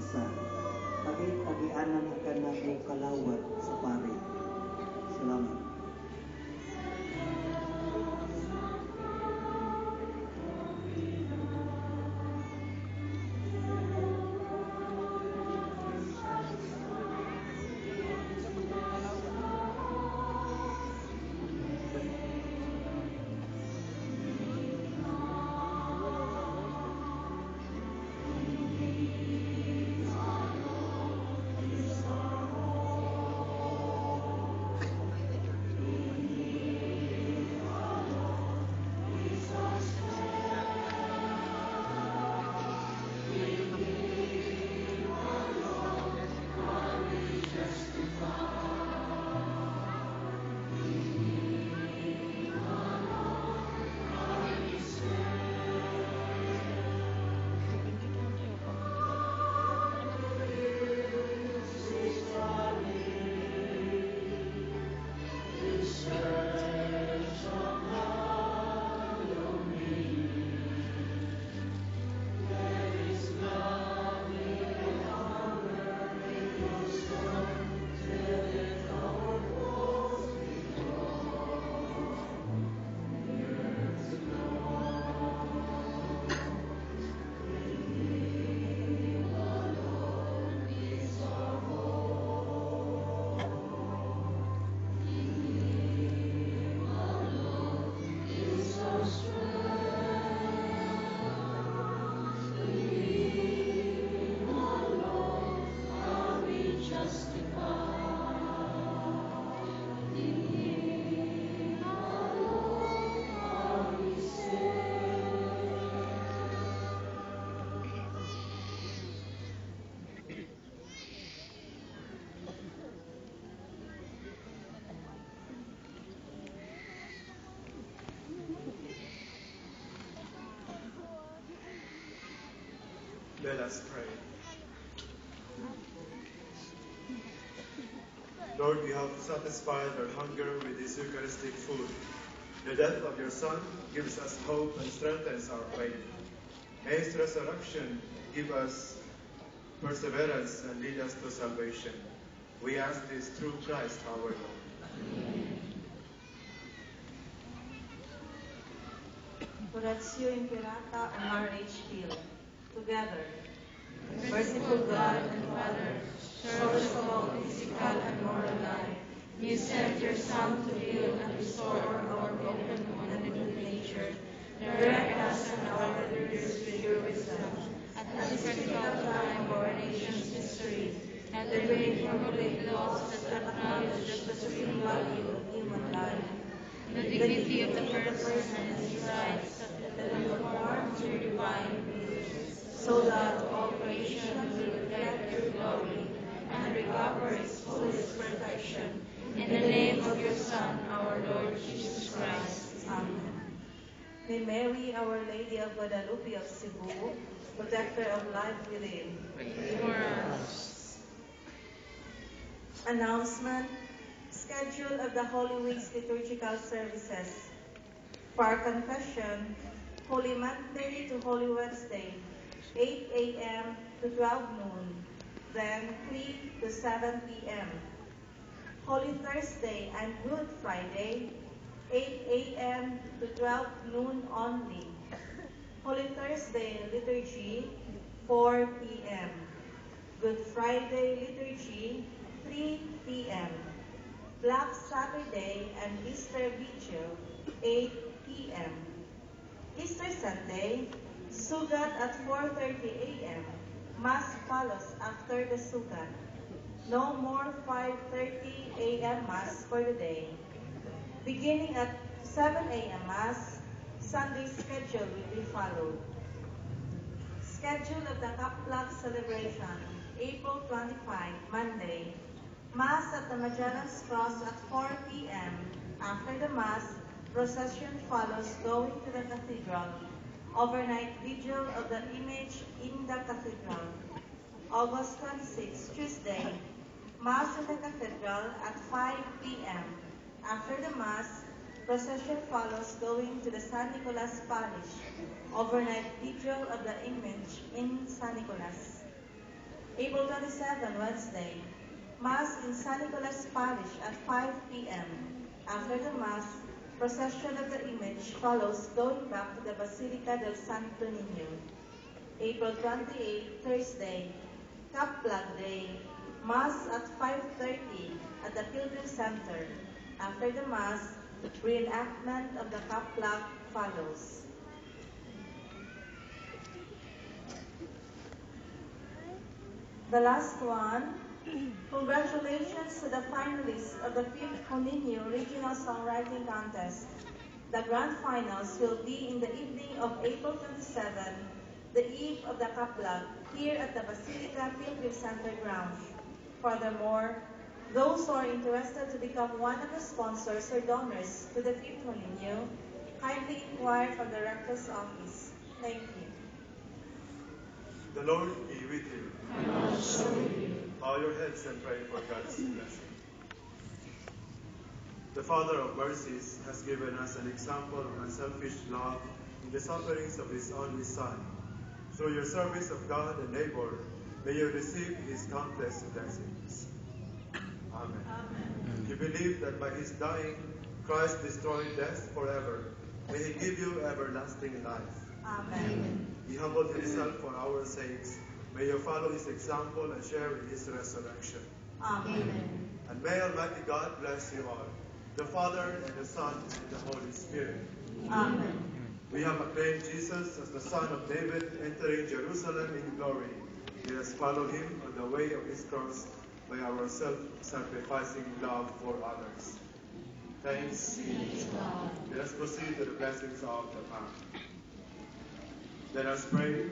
isa. Tagianan na ka na mo kalawat sa pari. Salamat. Let us pray. Lord, you have satisfied our hunger with this Eucharistic food. The death of your Son gives us hope and strengthens our faith. May his resurrection give us perseverance and lead us to salvation. We ask this through Christ our Lord. Oratio Imperata on R.H. Hill. Together. Merciful God and Father, source of all physical and moral life, you sent your Son to heal and restore our broken and weak nature. Direct us and our leaders with your wisdom. At the critical time of our nation's history, and the way formulate laws that acknowledge the supreme value of human life, the dignity of the person and his rights, that conform to your divine will, so that all creation will reflect your glory and recover its fullest perfection. In the name of your Son, our Lord Jesus Christ. Amen. May Mary, Our Lady of Guadalupe of Cebu, protector of life within, pray for us. Announcement. Schedule of the Holy Week's liturgical services. For confession, Holy Monday to Holy Wednesday, 8 a.m. to 12 noon, then 3 to 7 p.m. Holy Thursday and Good Friday, 8 a.m. to 12 noon only. Holy Thursday liturgy, 4 p.m. Good Friday liturgy, 3 p.m. Black Saturday and Easter Vigil, 8 p.m. Easter Sunday, Sugat at 4:30 a.m. Mass follows after the Sugat. No more 5:30 a.m. Mass for the day. Beginning at 7 a.m. Mass, Sunday schedule will be followed. Schedule of the Kaplak celebration, April 25, Monday. Mass at the Magellan's Cross at 4 p.m. After the Mass, procession follows going to the cathedral. Overnight vigil of the image in the cathedral. August 26, Tuesday. Mass in the cathedral at 5 p.m. After the Mass, procession follows going to the San Nicolas Parish. Overnight vigil of the image in San Nicolas. April 27, Wednesday, Mass in San Nicolas Parish at 5 p.m. After the Mass, procession of the image follows going back to the Basilica del Santo Niño. April 28, Thursday, Kaplag Day, Mass at 5:30 at the Pilgrim Center. After the Mass, reenactment of the Kaplag follows. The last one, congratulations to the finalists of the 5th Conino Regional Songwriting Contest. The grand finals will be in the evening of April 27, the eve of the Kaplag, here at the Basilica Pilgrim Center grounds. Furthermore, those who are interested to become one of the sponsors or donors to the 5th Conino, kindly inquire from the Rector's office. Thank you. The Lord be with you. Bow your heads and pray for God's blessing. The Father of mercies has given us an example of unselfish love in the sufferings of His only Son. Through your service of God and neighbor, may you receive His countless blessings. Amen. Amen. You believe that by His dying, Christ destroyed death forever. May He give you everlasting life. Amen. He humbled Himself for our sakes. May you follow His example and share in His resurrection. Amen. And may Almighty God bless you all, the Father, and the Son, and the Holy Spirit. Amen. We have acclaimed Jesus as the Son of David, entering Jerusalem in glory. Let us follow Him on the way of His cross by our self-sacrificing love for others. Thanks be to God. Let us proceed to the blessings of the Mass. Let us pray.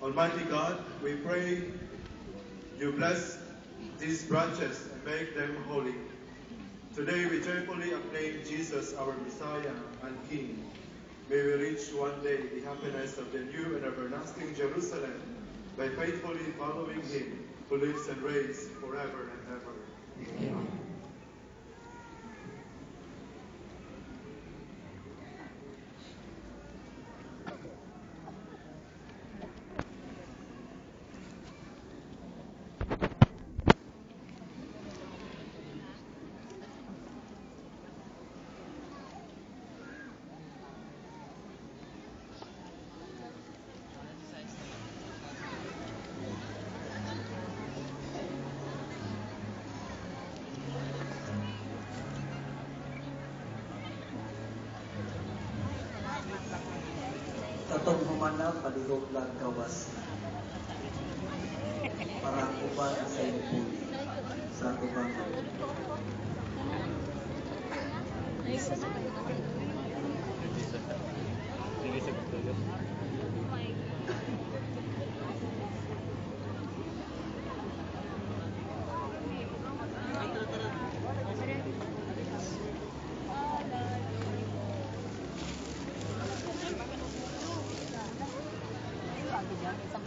Almighty God, we pray you bless these branches and make them holy. Today we joyfully acclaim Jesus, our Messiah and King. May we reach one day the happiness of the new and everlasting Jerusalem by faithfully following Him who lives and reigns forever and ever. Amen. Katong humana palihog lang gawas para uban sa ipuli sa tubangan.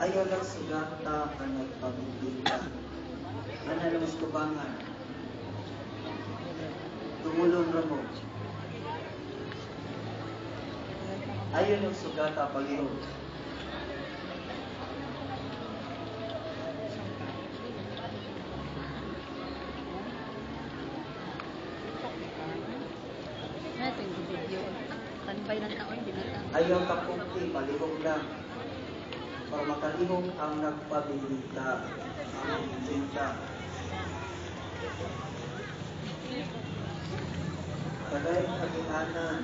Ayaw lang sugata ang nagpamilita. Ano lang tubangan. Tumulong na mo. Ayaw lang sugata palihog. Ayaw kapungki, palihog lang. Para makalihog ang nagpabilita, ang imbenta. Kagay kagihanan.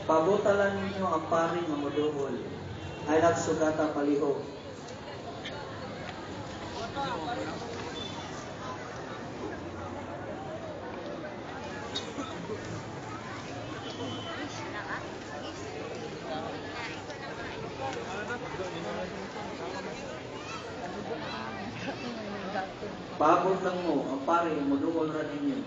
Pabutalan ninyo ang paring nga moduol. Ay nagsugata palihog. Paabot lang mo ang pare, moduol ra ninyo.